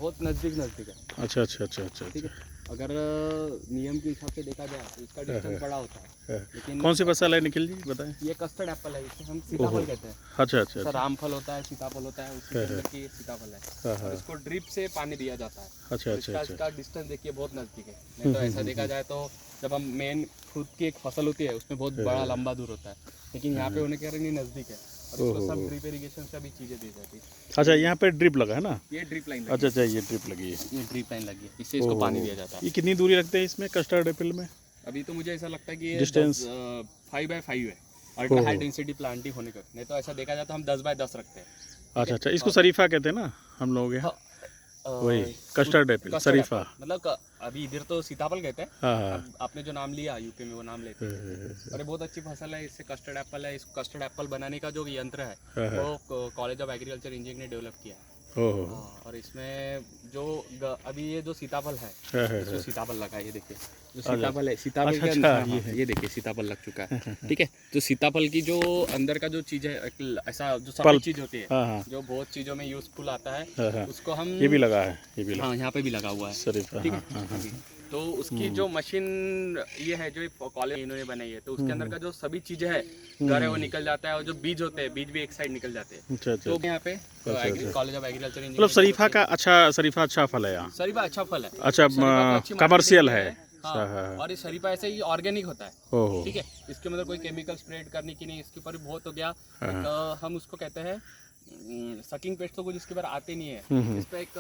बहुत नज़दीक है। अच्छा अच्छा अच्छा अच्छा ठीक अच्छा। है, अगर नियम के हिसाब से देखा जाए तो इसका डिस्टेंस बड़ा होता है, लेकिन कौन सी फसल है निखिल जी बताएं? ये कस्टर्ड एप्पल है, इसे हम ओहो, सीताफल कहते हैं। अच्छा अच्छा जैसा अच्छा। रामफल होता है, सीताफल होता है, उसी के अंदर की ये सीताफल है। हाँ और हाँ। इसको ड्रिप से पानी दिया जाता है। अच्छा और अच्छा इसका अच्छा। इसका डिस्टेंस देखिए बहुत नज़दीक है। नहीं तो ऐसा देखा जाए तो जब हम मेन खुद की एक फसल होती है उसमें बहुत बड़ा लंबा दूर होता है, लेकिन यहाँ पे होने के कारण ये नज़दीक है और इसको सब ड्रिप इरीगेशन से भी चीज़ें दी जाती है। अच्छा, यहाँ पे ड्रिप लगा है ना? ये ड्रिप लाइन अच्छा अच्छा, ये ड्रिप लगी है, ये ड्रिप लाइन लगी है, इससे इसको पानी दिया जाता है। ये कितनी दूरी रखते हैं इसमें कस्टर्ड एप्पल में? अभी तो मुझे ऐसा लगता है कि ये डिस्टेंस 5x5 है, अल्ट्रा हाई डेंसिटी प्लांटिंग होने का। नहीं तो ऐसा देखा जाए तो हम 10x10 रखते हैं। अच्छा अच्छा, इसको शरीफा कहते हैं ना हम लोग यहाँ? वही कस्टर्ड एप्पल शरीफा। मतलब अभी इधर तो सीताफल कहते हैं। हाँ हाँ। अब आपने जो नाम लिया यूपी में वो नाम लेते हैं। और ये बहुत अच्छी फसल है, इससे कस्टर्ड एप्पल है। इसको कस्टर्ड एप्पल बनाने का जो यंत्र है वो कॉलेज ऑफ एग्रीकल्चर इंजीनियरिंग ने डेवलप किया है। हाँ, और इसमें जो अभी ये जो सीताफल है, इसमें सीताफल लगा है, ये देखिए जो सीताफल है, सीताफल के अंदर ये देखिए सीताफल लग चुका है। ठीक है, तो सीताफल की जो अंदर का जो चीज़ है, ऐसा जो सफेद चीज़ होती है जो बहुत चीज़ों में यूजफुल आता है, उसको हम ये भी लगा है, ये भी लगा। हाँ, यहाँ पे भी लगा हुआ है शरीफा। ठीक है। तो उसकी जो मशीन ये है जो कॉलेज इन्होंने बनाई है, तो उसके अंदर का जो सभी चीजें है घर है वो निकल जाता है, और जो बीज होते हैं बीज भी एक साइड निकल जाते हैं। अच्छा अच्छा। तो यहाँ पे कॉलेज ऑफ एग्रीकल्चर इंजीनियरिंग मतलब शरीफा का शरीफा अच्छा फल है यहाँ? शरीफा अच्छा फल है। अच्छा, कमर्शियल है। हाँ, और ये शरीफा ऐसे ही ऑर्गेनिक होता है। ठीक है, इसके मतलब कोई केमिकल स्प्रेड करने की नहीं, इसके ऊपर बहुत हो गया। हम उसको कहते हैं सकिंग पेस्ट, तो कुछ इसके ऊपर आते नहीं है। इस पे एक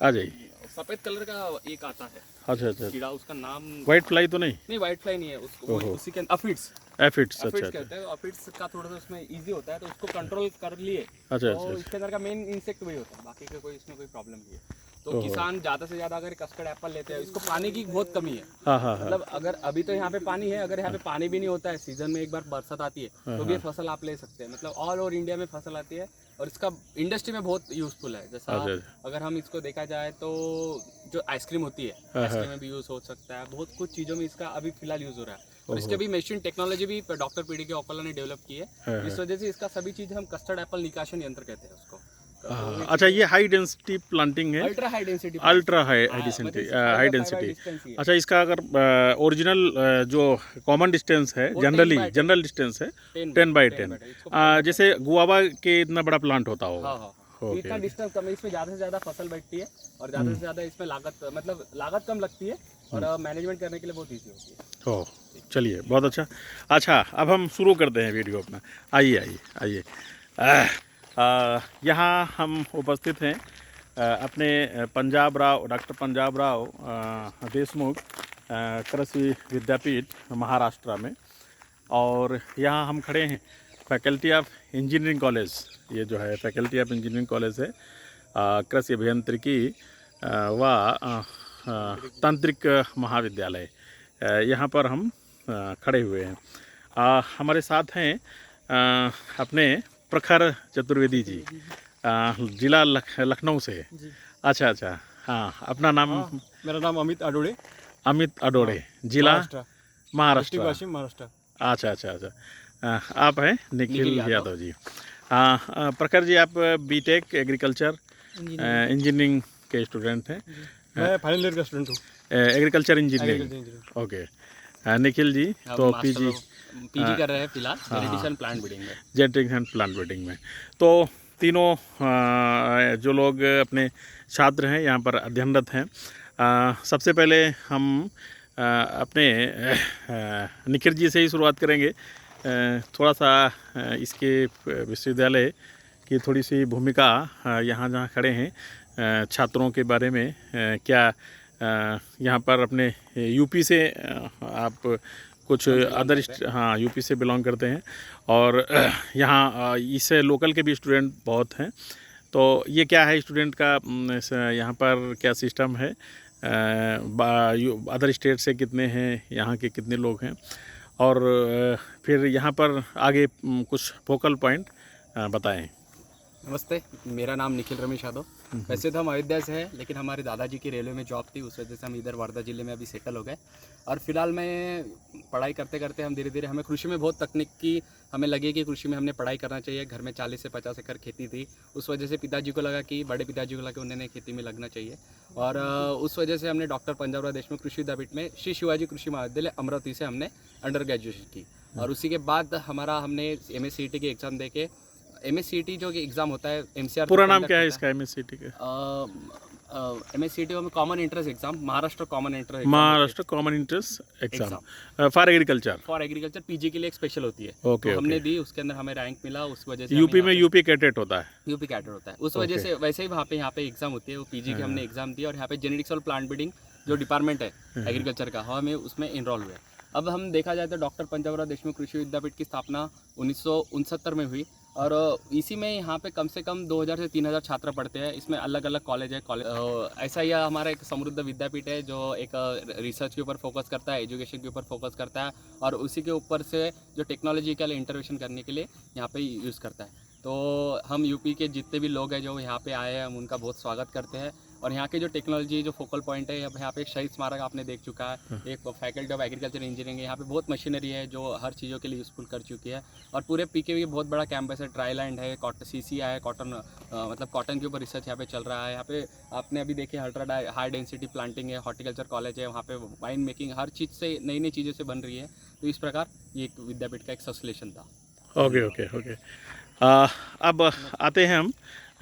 आ जाइए, सफेद कलर का एक आता है अच्छा अच्छा, कीड़ा, उसका नाम व्हाइट फ्लाई तो नहीं? नहीं, व्हाइट फ्लाई नहीं है, उसको उसी के अफिड्स एफिड्स। अच्छा कहते हैं। अफिड्स का थोड़ा सा उसमें इजी होता है, तो उसको कंट्रोल कर लिए। अच्छा तो अच्छा। इसके अंदर का मेन इंसेक्ट वही होता है, बाकी का कोई इसमें कोई प्रॉब्लम नहीं है। तो किसान ज़्यादा से ज़्यादा अगर कस्टर्ड एप्पल लेते हैं, इसको पानी की बहुत कमी है। हाँ हाँ। मतलब अगर अभी तो यहाँ पे पानी है, अगर यहाँ पे पानी भी नहीं होता है, सीजन में एक बार बरसात आती है तो भी ये फसल आप ले सकते हैं। मतलब ऑल ओवर इंडिया में फसल आती है, और इसका इंडस्ट्री में बहुत यूजफुल है। जैसा अगर हम इसको देखा जाए तो जो आइसक्रीम होती है, आइसक्रीम में भी यूज हो सकता है, बहुत कुछ चीज़ों में इसका अभी फिलहाल यूज हो रहा है। और इसके भी मशीन टेक्नोलॉजी भी डॉक्टर पीडी के ओकला ने डेवलप की है, इस वजह से इसका सभी चीज़ हम कस्टर्ड एप्पल निकाशन यंत्र कहते हैं उसको। अच्छा, ये हाई डेंसिटी प्लांटिंग है? Ultra high density. High density. अच्छा, इसका अगर ओरिजिनल जो कॉमन डिस्टेंस है, जनरल डिस्टेंस है 10x10। जैसे गुआवा के इतना बड़ा प्लांट होता होगा। हाँ, इतना डिस्टेंस कम है, इसमें ज़्यादा से ज़्यादा फसल बैठती है, और ज़्यादा से ज़्यादा इसमें लागत कम लगती है, और मैनेजमेंट करने के लिए बहुत ईजी होती है। ओह, चलिए, बहुत अच्छा। अच्छा, अब हम शुरू करते हैं वीडियो अपना। आइए आइए आइए। यहाँ हम उपस्थित हैं अपने डॉक्टर पंजाब राव देशमुख कृषि विद्यापीठ महाराष्ट्र में, और यहाँ हम खड़े हैं फैकल्टी ऑफ इंजीनियरिंग कॉलेज। ये जो है फैकल्टी ऑफ इंजीनियरिंग कॉलेज है, कृषि अभियांत्रिकी व तांत्रिक महाविद्यालय, यहाँ पर हम खड़े हुए हैं। हमारे साथ हैं अपने प्रखर चतुर्वेदी जी, जिला लखनऊ से। अच्छा अच्छा, हाँ, अपना नाम? मेरा नाम अमित अडोड़े। अमित अडोड़े, जिला महाराष्ट्र। महाराष्ट्र। अच्छा अच्छा अच्छा। आप हैं निखिल यादव जी। प्रखर जी, आप बीटेक एग्रीकल्चर इंजीनियरिंग के स्टूडेंट हैं? मैं फाइनल ईयर का स्टूडेंट हूँ, agriculture engineering. Okay. Nikhil ji तो पीजी कर रहे हैं फिलहाल जेनेटिशियन प्लांट ब्रीडिंग में। जेनेटिशियन प्लांट ब्रीडिंग में। तो तीनों जो लोग अपने छात्र हैं यहाँ पर अध्ययनरत हैं। सबसे पहले हम अपने निखिल जी से ही शुरुआत करेंगे। थोड़ा सा इसके विश्वविद्यालय की थोड़ी सी भूमिका, यहाँ जहाँ खड़े हैं छात्रों के बारे में, क्या यहाँ पर अपने यूपी से आप कुछ अदर हाँ यूपी से बिलोंग करते हैं, और यहाँ इससे लोकल के भी स्टूडेंट बहुत हैं। तो ये क्या है स्टूडेंट का यहाँ पर क्या सिस्टम है, अदर स्टेट से कितने हैं, यहाँ के कितने लोग हैं, और फिर यहाँ पर आगे कुछ फोकल पॉइंट बताएं। नमस्ते, मेरा नाम निखिल रमेश यादव। वैसे तो हम अयोध्या से हैं, लेकिन हमारे दादाजी की रेलवे में जॉब थी, उस वजह से हम इधर वर्धा ज़िले में अभी सेटल हो गए। और फिलहाल मैं पढ़ाई करते करते हम धीरे धीरे हमें कृषि में बहुत तकनीक की हमें लगे कि कृषि में हमने पढ़ाई करना चाहिए। घर में 40 से 50 एकड़ खेती थी, उस वजह से पिताजी को लगा कि बड़े पिताजी को लगा कि उन्होंने खेती में लगना चाहिए। और उस वजह से हमने डॉक्टर पंजाबराव देशमुख कृषि विद्यापीठ में श्री शिवाजी कृषि महाविद्यालय अमरावती से हमने अंडर ग्रेजुएशन की। और उसी के बाद हमने MSCET की एग्ज़ाम दे के MSCET जो एग्ज़ाम होता है MCR पूरा नाम क्या है इसका MSCET का? MSCET common entrance exam, Maharashtra common entrance Maharashtra common entrance exam for agriculture. PG के लिए एक स्पेशल होती है। ओके, तो हमने दी, उसके अंदर हमें रैंक मिला, उस वजह से यूपी में यूपी कैडेट होता है। यूपी कैडर होता है, उस वजह से वैसे ही यहाँ पे एग्जाम होती है, वो PG की हमने एग्जाम दी। और यहाँ पे जेनेटिक्स और प्लांट ब्रीडिंग जो डिपार्टमेंट है एग्रीकल्चर का, हमें उसमें इनरोल हुए। अब हम देखा जाए तो डॉक्टर पंजाबराव देशमुख कृषि विद्यापीठ की स्थापना 1969 में हुई। और इसी में यहाँ पे कम से कम 2000 से 3000 छात्र पढ़ते हैं। इसमें अलग अलग कॉलेज है। ऐसा ही हमारा एक समृद्ध विद्यापीठ है जो एक रिसर्च के ऊपर फोकस करता है, एजुकेशन के ऊपर फोकस करता है, और उसी के ऊपर से जो टेक्नोलॉजिकल इंटरवेंशन करने के लिए यहाँ पे यूज़ करता है। तो हम यूपी के जितने भी लोग हैं जो यहाँ पे आए हैं, हम उनका बहुत स्वागत करते हैं। और यहाँ के जो टेक्नोलॉजी जो फोकल पॉइंट है, अब यहाँ पे एक शहीद स्मारक आपने देख चुका है, एक फैकल्टी ऑफ एग्रीकल्चर इंजीनियरिंग है, यहाँ पे बहुत मशीनरी है जो हर चीज़ों के लिए यूज़फुल कर चुकी है। और पूरे PK भी बहुत बड़ा कैंपस है, ट्राई लैंड है, CCI है, कॉटन के ऊपर रिसर्च यहाँ पे चल रहा है। यहाँ पे आपने अभी देखे अल्ट्रा हाई डेंसिटी प्लांटिंग है, हॉर्टिकल्चर कॉलेज है, वहाँ पे वाइन मेकिंग हर चीज़ से नई नई चीज़ों से बन रही है। तो इस प्रकार ये एक विद्यापीठ का एक संश्लेषण था। Okay okay okay. अब आते हैं हम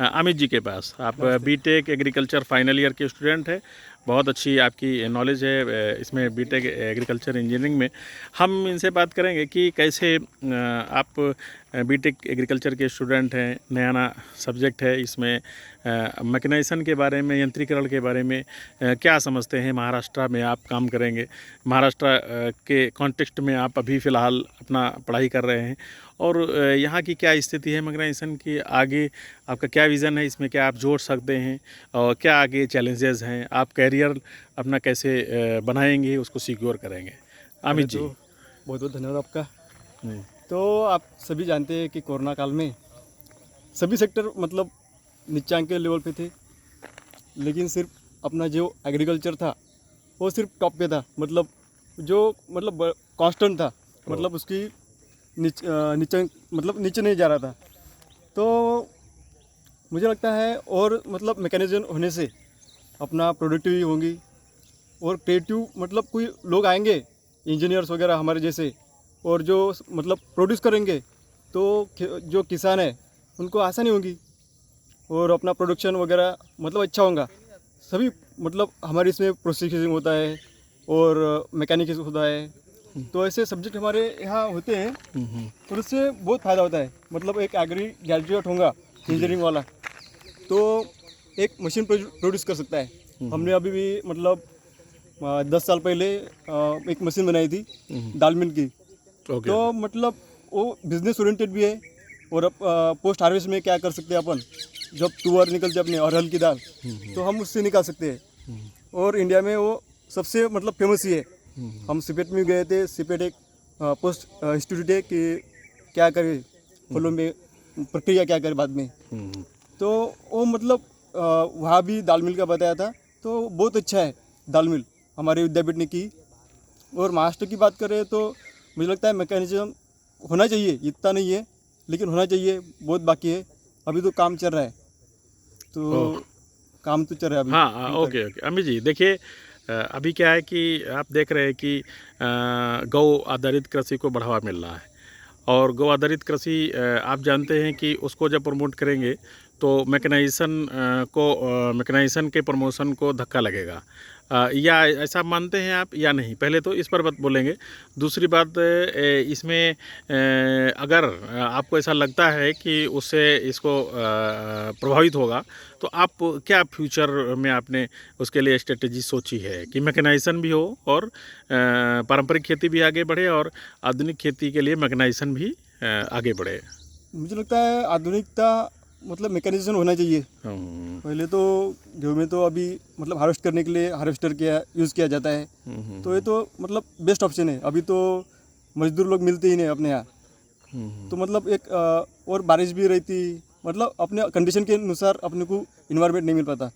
अमित जी के पास। आप बीटेक एग्रीकल्चर फाइनल ईयर के स्टूडेंट हैं, बहुत अच्छी आपकी नॉलेज है इसमें बीटेक एग्रीकल्चर इंजीनियरिंग में। हम इनसे बात करेंगे कि कैसे आप बीटेक एग्रीकल्चर के स्टूडेंट हैं, नया सब्जेक्ट है, इसमें मैकेनाइजेशन के बारे में, यंत्रीकरण के बारे में क्या समझते हैं। महाराष्ट्र में आप काम करेंगे, महाराष्ट्र के कॉन्टेक्स्ट में आप अभी फ़िलहाल अपना पढ़ाई कर रहे हैं, और यहाँ की क्या स्थिति है मैकेनाइजेशन की, आगे आपका क्या विज़न है, इसमें क्या आप जोड़ सकते हैं, और क्या आगे चैलेंजेस हैं, आप कैरियर अपना कैसे बनाएंगे, उसको सिक्योर करेंगे। अमित जी, बहुत बहुत धन्यवाद आपका। तो आप सभी जानते हैं कि कोरोना काल में सभी सेक्टर मतलब नीचांक के लेवल पे थे, लेकिन सिर्फ अपना जो एग्रीकल्चर था वो सिर्फ टॉप पे था, मतलब जो मतलब कांस्टेंट था, मतलब उसकी नीचे मतलब नीचे नहीं जा रहा था। तो मुझे लगता है और मतलब मैकेनिज्म होने से अपना प्रोडक्टिविटी होंगी और क्रिएटिव मतलब कोई लोग आएंगे, इंजीनियर्स वगैरह हमारे जैसे, और जो मतलब प्रोड्यूस करेंगे, तो जो किसान है उनको आसानी होगी और अपना प्रोडक्शन वगैरह मतलब अच्छा होगा। सभी मतलब हमारे इसमें प्रोसेसिंग होता है और मैकेनिक्स होता है, तो ऐसे सब्जेक्ट हमारे यहाँ होते हैं और उससे बहुत फ़ायदा होता है। मतलब एक एग्री ग्रेजुएट होगा इंजीनियरिंग वाला तो एक मशीन प्रोड्यूस कर सकता है। हमने अभी भी मतलब 10 साल पहले एक मशीन बनाई थी दाल मिल की। तो मतलब वो बिजनेस ओरिएंटेड भी है, और पोस्ट हार्वेस्ट में क्या कर सकते हैं अपन, जब तुअर निकलती है अपने अरहर की दाल, तो हम उससे निकाल सकते हैं। और इंडिया में वो सबसे मतलब फेमस ही है। हम सिपेट में गए थे, सिपेट एक पोस्ट इंस्टीट्यूट है कि क्या करे फलों में प्रक्रिया क्या करे बाद में, तो वो मतलब वहाँ भी दाल मिल का बताया था, तो बहुत अच्छा है दाल मिल हमारे विद्यापीठ ने की। और मास्टर की बात करें तो मुझे लगता है मैकेनिज्म होना चाहिए, इतना नहीं है लेकिन होना चाहिए, बहुत बाकी है, अभी तो काम चल रहा है, तो काम तो चल रहा है अभी। हाँ ओके ओके। अमित जी देखिए, अभी क्या है कि आप देख रहे हैं कि गौ आधारित कृषि को बढ़ावा मिल रहा है, और गौ आधारित कृषि आप जानते हैं कि उसको जब प्रमोट करेंगे तो मैकेनाइजेशन के प्रमोशन को धक्का लगेगा, या ऐसा मानते हैं आप या नहीं? पहले तो इस पर बात बोलेंगे। दूसरी बात, इसमें अगर आपको ऐसा लगता है कि उससे इसको प्रभावित होगा, तो आप क्या फ्यूचर में आपने उसके लिए स्ट्रेटेजी सोची है कि मैकेनाइजेशन भी हो और पारंपरिक खेती भी आगे बढ़े और आधुनिक खेती के लिए मैकेनाइजेशन भी आगे बढ़े? मुझे लगता है आधुनिकता मतलब मैकेनाइजेशन होना चाहिए। पहले तो गेहूँ में तो अभी मतलब हार्वेस्ट करने के लिए हार्वेस्टर यूज़ किया जाता है, तो ये तो मतलब बेस्ट ऑप्शन है। अभी तो मजदूर लोग मिलते ही नहीं अपने यहाँ, तो मतलब एक और बारिश भी रहती मतलब अपने कंडीशन के अनुसार अपने को इन्वायरमेंट नहीं मिल पाता।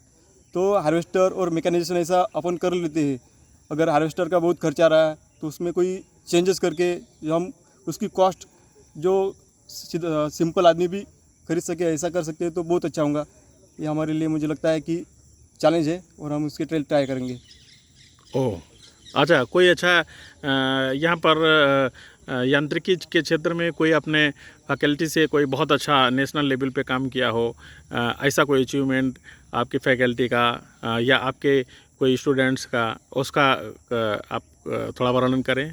तो हार्वेस्टर और मैकेनाइजेशन ऐसा अपन कर लेते हैं। अगर हार्वेस्टर का बहुत खर्चा आ रहा है तो उसमें कोई चेंजेस करके जो हम उसकी कॉस्ट जो सिंपल आदमी भी खरीद सके ऐसा कर सकते हैं तो बहुत अच्छा होगा। ये हमारे लिए मुझे लगता है कि चैलेंज है और हम उसके ट्राई करेंगे। ओह, अच्छा, कोई अच्छा यहाँ पर यांत्रिकी के क्षेत्र में कोई अपने फैकल्टी से कोई बहुत अच्छा नेशनल लेवल पे काम किया हो, ऐसा कोई अचीवमेंट आपकी फैकल्टी का या आपके कोई स्टूडेंट्स का, उसका आप थोड़ा वर्णन करें।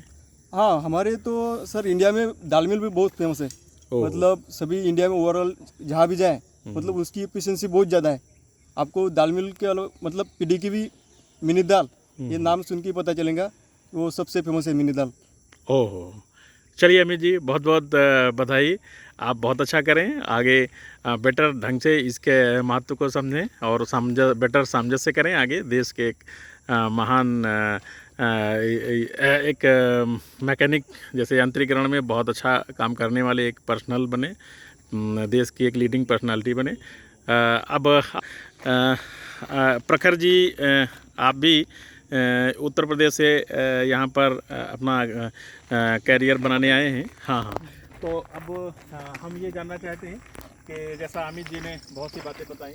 हाँ, हमारे तो सर इंडिया में दाल मिल भी बहुत फेमस है। ओह। मतलब सभी इंडिया में ओवरऑल जहाँ भी जाए मतलब उसकी एफिशिएंसी बहुत ज़्यादा है। आपको दाल मिल के अलावा मतलब पीडी की भी मिनी दाल, ये नाम सुन के ही पता चलेगा वो सबसे फेमस है मिनी दाल। ओह, चलिए अमित जी, बहुत बहुत बधाई। आप बहुत अच्छा करें, आगे बेटर ढंग से इसके महत्व को समझें और बेटर सामंजस्य करें आगे। देश के एक महान एक मैकेनिक जैसे यांत्रिकरण में बहुत अच्छा काम करने वाले एक पर्सनल बने, देश की एक लीडिंग पर्सनालिटी बने। अब प्रखर जी, आप भी उत्तर प्रदेश से यहाँ पर अपना कैरियर बनाने आए हैं। हाँ हाँ, तो अब हम ये जानना चाहते हैं कि जैसा अमित जी ने बहुत सी बातें बताई,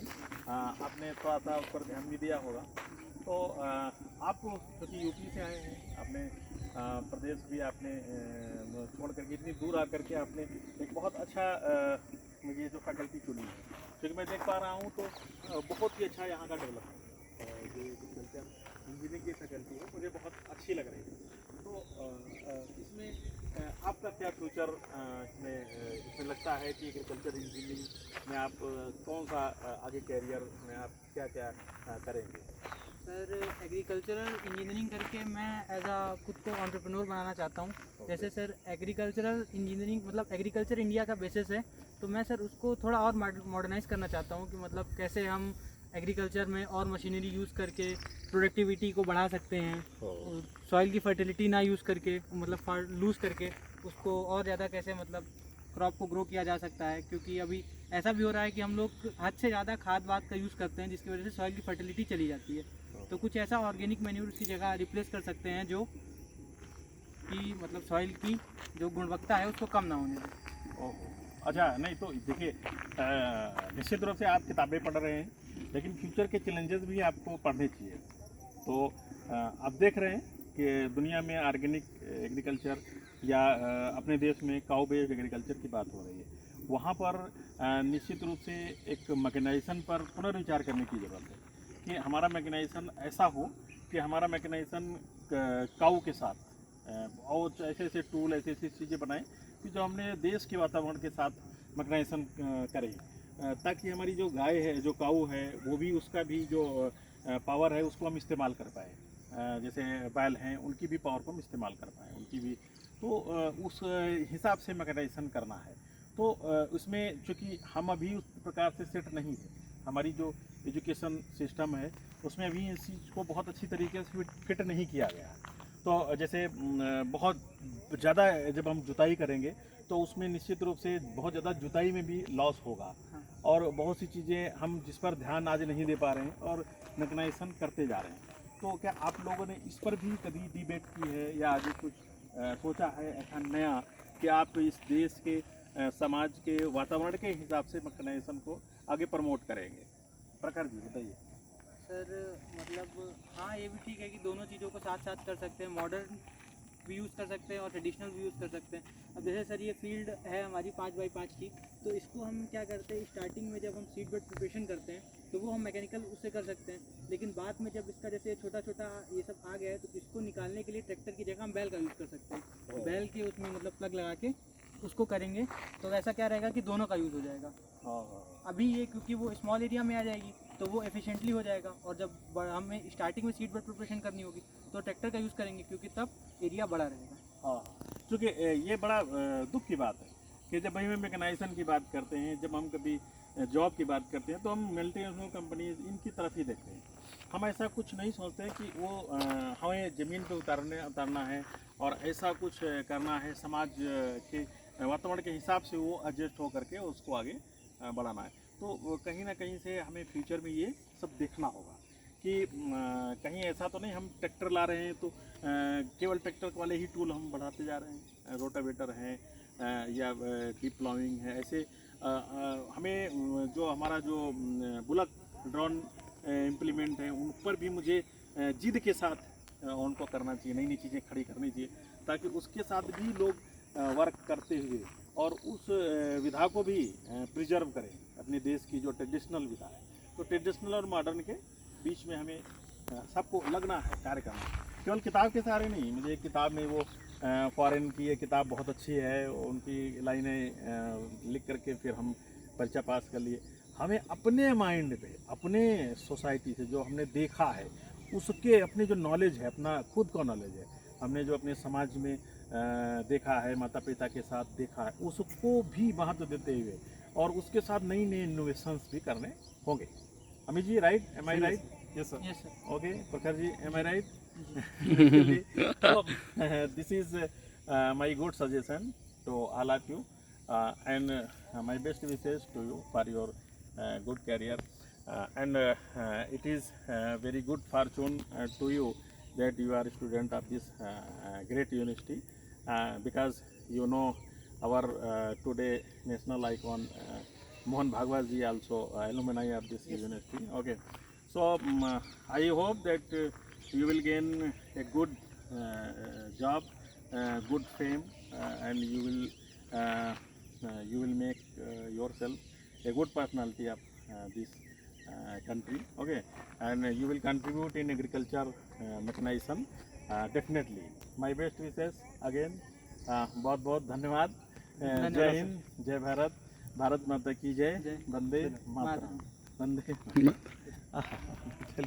आपने थोड़ा सा उस पर ध्यान भी दिया होगा। तो आप क्योंकि यूपी से आए हैं, आपने प्रदेश भी आपने छोड़ करके इतनी दूर आकर के आपने एक बहुत अच्छा ये जो फैकल्टी चुनी है, क्योंकि मैं देख पा रहा हूँ तो बहुत ही अच्छा यहाँ का डेवलपमेंट जो एग्रीकल्चर इंजीनियरिंग की फैकल्टी है मुझे बहुत अच्छी लग रही है। तो इसमें आपका क्या फ्यूचर इसमें लगता है कि एग्रीकल्चर इंजीनियरिंग में आप कौन सा आगे कैरियर में आप क्या क्या करेंगे? सर, एग्रीकल्चरल इंजीनियरिंग करके मैं एज आ खुद को एंटरप्रेन्योर बनाना चाहता हूँ। जैसे सर एग्रीकल्चरल इंजीनियरिंग मतलब एग्रीकल्चर इंडिया का बेसिस है, तो मैं सर उसको थोड़ा और मॉडर्नाइज करना चाहता हूँ कि मतलब कैसे हम एग्रीकल्चर में और मशीनरी यूज़ करके प्रोडक्टिविटी को बढ़ा सकते हैं, सॉइल की फर्टिलिटी ना यूज़ करके मतलब लूज़ करके उसको और ज़्यादा कैसे मतलब क्रॉप को ग्रो किया जा सकता है। क्योंकि अभी ऐसा भी हो रहा है कि हम लोग हद से ज़्यादा खाद वाद का यूज़ करते हैं जिसकी वजह से सॉइल की फर्टिलिटी चली जाती है। तो कुछ ऐसा ऑर्गेनिक मैन्यूर की जगह रिप्लेस कर सकते हैं जो कि मतलब सॉइल की जो गुणवत्ता है उसको कम ना होने दें। अच्छा, नहीं तो देखिए, निश्चित रूप से आप किताबें पढ़ रहे हैं, लेकिन फ्यूचर के चैलेंजेस भी आपको पढ़ने चाहिए। तो आप देख रहे हैं कि दुनिया में ऑर्गेनिक एग्रीकल्चर या अपने देश में काउ बेस्ड एग्रीकल्चर की बात हो रही है, वहाँ पर निश्चित रूप से एक मैकेनाइजेशन पर पुनर्विचार करने की ज़रूरत है कि हमारा मैकेनाइजेशन ऐसा हो कि हमारा मैकेनाइजेशन काऊ के साथ और ऐसे ऐसे टूल ऐसी ऐसी चीज़ें बनाएं कि जो हमने देश के वातावरण के साथ मैकेनाइजेशन करें, ताकि हमारी जो गाय है, जो काऊ है, वो भी उसका भी जो पावर है उसको हम इस्तेमाल कर पाएँ। जैसे बैल हैं, उनकी भी पावर को हम इस्तेमाल कर पाएँ, उनकी भी। तो उस हिसाब से मैकेनाइजेशन करना है। तो उसमें चूँकि हम अभी उस प्रकार से सेट नहीं है, हमारी जो एजुकेशन सिस्टम है उसमें अभी इस चीज़ को बहुत अच्छी तरीके से फिट नहीं किया गया है। तो जैसे बहुत ज़्यादा जब हम जुताई करेंगे तो उसमें निश्चित रूप से बहुत ज़्यादा जुताई में भी लॉस होगा, और बहुत सी चीज़ें हम जिस पर ध्यान आज नहीं दे पा रहे हैं और मैकेनाइजेशन करते जा रहे हैं। तो क्या आप लोगों ने इस पर भी कभी डिबेट की है या आगे कुछ सोचा है ऐसा नया कि आप इस देश के समाज के वातावरण के हिसाब से मैकेनाइजेशन को आगे प्रमोट करेंगे? प्रखर जी बताइए। सर मतलब हाँ, ये भी ठीक है कि दोनों चीज़ों को साथ साथ कर सकते हैं, मॉडर्न भी यूज़ कर सकते हैं और ट्रेडिशनल भी यूज़ कर सकते हैं। अब जैसे सर ये फील्ड है हमारी 5x5 की, तो इसको हम क्या करते हैं, स्टार्टिंग में जब हम सीड बेड प्रिपरेशन करते हैं तो वो हम मैकेनिकल उससे कर सकते हैं, लेकिन बाद में जब इसका जैसे छोटा छोटा ये सब आ गया है तो इसको निकालने के लिए ट्रैक्टर की जगह हम बैल का यूज़ कर सकते हैं। बैल के उसमें मतलब प्लग लगा के उसको करेंगे तो वैसा क्या रहेगा कि दोनों का यूज़ हो जाएगा। अभी ये क्योंकि वो स्मॉल एरिया में आ जाएगी तो वो एफिशिएंटली हो जाएगा, और जब हमें स्टार्टिंग में सीड बेड प्रिपरेशन करनी होगी तो ट्रैक्टर का यूज़ करेंगे क्योंकि तब एरिया बड़ा रहेगा। हाँ, क्योंकि ये बड़ा दुख की बात है कि जब हम मैकेनाइजेशन की बात करते हैं, जब हम कभी जॉब की बात करते हैं तो हम मल्टीनेशनल कंपनीज इनकी तरफ ही देखते हैं। हम ऐसा कुछ नहीं सोचते कि वो हमें ज़मीन पे उतारना है और ऐसा कुछ करना है, समाज के वातावरण के हिसाब से वो एडजस्ट हो करके उसको आगे बढ़ाना है। तो कहीं ना कहीं से हमें फ्यूचर में ये सब देखना होगा कि कहीं ऐसा तो नहीं हम ट्रैक्टर ला रहे हैं तो केवल ट्रैक्टर वाले ही टूल हम बढ़ाते जा रहे हैं, रोटावेटर हैं या डीप प्लाविंग है, ऐसे हमें जो हमारा जो बुलक ड्रोन इम्प्लीमेंट है उन पर भी मुझे जिद के साथ उनको करना चाहिए, नई नई चीज़ें खड़ी करनी चाहिए ताकि उसके साथ भी लोग वर्क करते हुए और उस विधा को भी प्रिजर्व करें, अपने देश की जो ट्रेडिशनल विधा है। तो ट्रेडिशनल और मॉडर्न के बीच में हमें सबको लगना है कार्य करना, केवल किताब के सहारे नहीं। मुझे एक किताब में वो फॉरेन की ये किताब बहुत अच्छी है, उनकी लाइनें लिख करके फिर हम परीक्षा पास कर लिए। हमें अपने माइंड पे, अपने सोसाइटी से जो हमने देखा है उसके अपने जो नॉलेज है, अपना खुद का नॉलेज है, हमने जो अपने समाज में देखा है, माता पिता के साथ देखा है, उसको भी महत्व देते हुए और उसके साथ नई नई इनोवेशंस भी करने होंगे। Amit ji, right? Am I right? Yes sir. Yes sir. Okay Prakhar ji, am I right? This is my good suggestion to all of you and my best wishes to you for your good career and it is very good fortune to you that you are a student of this great university because you know our today national icon Mohan Bhagwat ji also alumni of this university. Okay, so I hope that you will gain a good job, good fame, and you will make yourself a good personality of this country. Okay, and you will contribute in agriculture mechanization definitely. My best wishes again. बहुत बहुत धन्यवाद। जय हिंद, जय भारत, भारत माता की जय, वंदे मातरम, वंदे